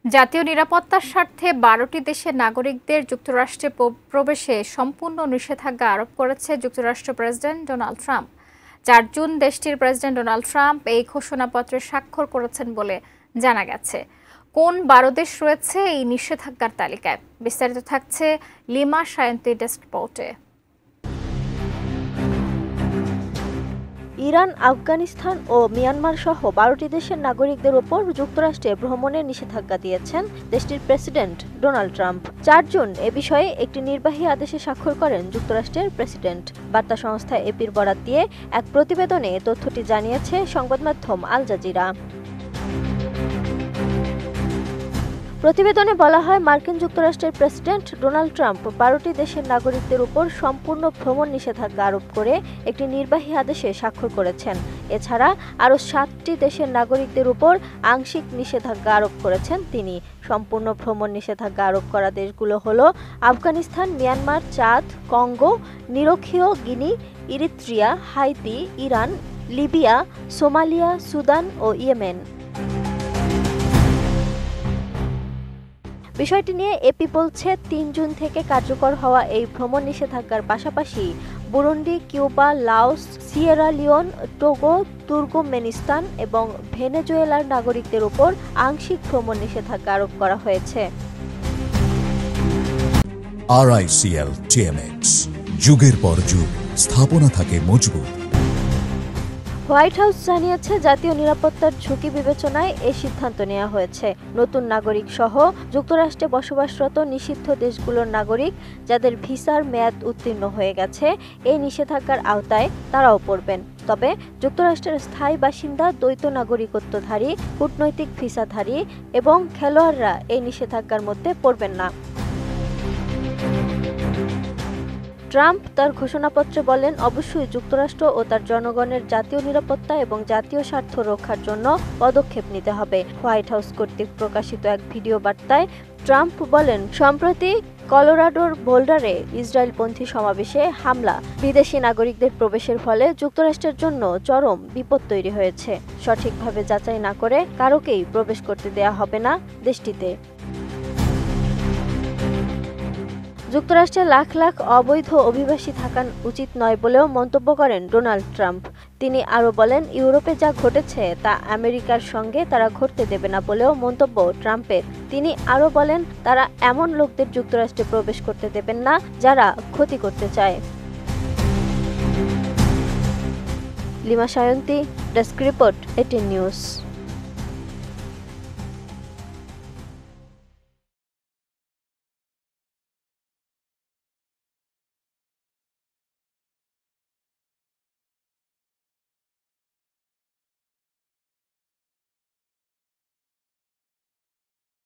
জাতীয় নিরাপত্তার স্বার্থে ১২টি দেশের নাগরিকদের যুক্তরাষ্ট্রে প্রবেশে সম্পূর্ণ নিষেধাজ্ঞা আরোপ করেছে যুক্তরাষ্ট্র প্রেসিডেন্ট ডোনাল্ড ট্রাম্প। ৪ জুন দেশটির প্রেসিডেন্ট ডোনাল্ড ট্রাম্প এই ঘোষণাপত্রে স্বাক্ষর করেছেন বলে জানা গেছে। কোন ১২ দেশ রয়েছে এই নিষেধাজ্ঞার তালিকায়? বিস্তারিত থাকছে লিমা সায়ন্তী ডেস্ক রিপোর্টে। ইরান, আফগানিস্তান ও মিয়ানমার সহ ১২টি দেশের নাগরিকদের ওপর যুক্তরাষ্ট্রে ভ্রমণের নিষেধাজ্ঞা দিয়েছেন দেশটির প্রেসিডেন্ট ডোনাল্ড ট্রাম্প। ৪ জুন এ বিষয়ে একটি নির্বাহী আদেশে স্বাক্ষর করেন যুক্তরাষ্ট্রের প্রেসিডেন্ট। বার্তা সংস্থা এপির বরাত দিয়ে এক প্রতিবেদনে তথ্যটি জানিয়েছে সংবাদমাধ্যম আল জাজিরা। প্রতিবেদনে বলা হয়, মার্কিন যুক্তরাষ্ট্রের প্রেসিডেন্ট ডোনাল্ড ট্রাম্প ১২টি দেশের নাগরিকদের উপর সম্পূর্ণ ভ্রমণ নিষেধাজ্ঞা আরোপ করে একটি নির্বাহী আদেশে স্বাক্ষর করেছেন। এছাড়া আরও ৭টি দেশের নাগরিকদের উপর আংশিক নিষেধাজ্ঞা আরোপ করেছেন তিনি। সম্পূর্ণ ভ্রমণ নিষেধাজ্ঞা আরোপ করা দেশগুলো হলো আফগানিস্তান, মিয়ানমার, চাদ, কঙ্গো, নিরক্ষীয় Guinea, Eritrea, Haiti, Iran, Libya, Somalia, Sudan ও ইয়েমেন। বিষয়টি নিয়ে এপি বলছে, ৩ জুন থেকে কার্যকর হওয়া এই ভ্রমণ নিষেধাজ্ঞার পাশাপাশি Burundi, Cuba, Laos, Sierra Leone, Togo, Turkmenistan এবং ভেনেজুয়েলার নাগরিকদের উপর আংশিক ভ্রমণ নিষেধাজ্ঞা আরোপ করা হয়েছে। RICL TMX, যুগের পর যুগ স্থাপনা থাকে মজবুত। হোয়াইট হাউস জানিয়েছে, জাতীয় নিরাপত্তার ঝুঁকি বিবেচনায় এই সিদ্ধান্ত নেওয়া হয়েছে। নতুন নাগরিক সহ যুক্তরাষ্ট্রে বসবাসরত নিষিদ্ধ দেশগুলোর নাগরিক যাদের ভিসার মেয়াদ উত্তীর্ণ হয়ে গেছে এই নিষেধাজ্ঞার আওতায় তারাও পড়বেন। তবে যুক্তরাষ্ট্রের স্থায়ী বাসিন্দা, দ্বৈত নাগরিকত্বধারী, কূটনৈতিক ভিসাধারী এবং খেলোয়াড়রা এই নিষেধাজ্ঞার মধ্যে পড়বেন না। ট্রাম্প তার ঘোষণাপত্রে বলেন, অবশ্যই যুক্তরাষ্ট্র ও তার জনগণের জাতীয় নিরাপত্তা এবং জাতীয় স্বার্থ রক্ষার জন্য পদক্ষেপ নিতে হবে। হোয়াইট হাউস কর্তৃক প্রকাশিত এক ভিডিও বার্তায় ট্রাম্প বলেন, সম্প্রতি কলোরাডোর বোল্ডারে ইসরায়েলপন্থী সমাবেশে হামলা, বিদেশি নাগরিকদের প্রবেশের ফলে যুক্তরাষ্ট্রের জন্য চরম বিপদ তৈরি হয়েছে। সঠিকভাবে যাচাই না করে কারোকেই প্রবেশ করতে দেয়া হবে না দেশটিতে। যুক্তরাষ্ট্রে লাখ লাখ অবৈধ অভিবাসী থাকা উচিত নয় বলেও মন্তব্য করেন ডোনাল্ড ট্রাম্প। তিনি আরও বলেন, ইউরোপে যা ঘটেছে তা আমেরিকার সঙ্গে তারা ঘটতে দেবে না বলেও মন্তব্য ট্রাম্পের। তিনি আরও বলেন, তারা এমন লোকদের যুক্তরাষ্ট্রে প্রবেশ করতে দেবেন না যারা ক্ষতি করতে চায়। Lima Sayanti, desk report, 18 news.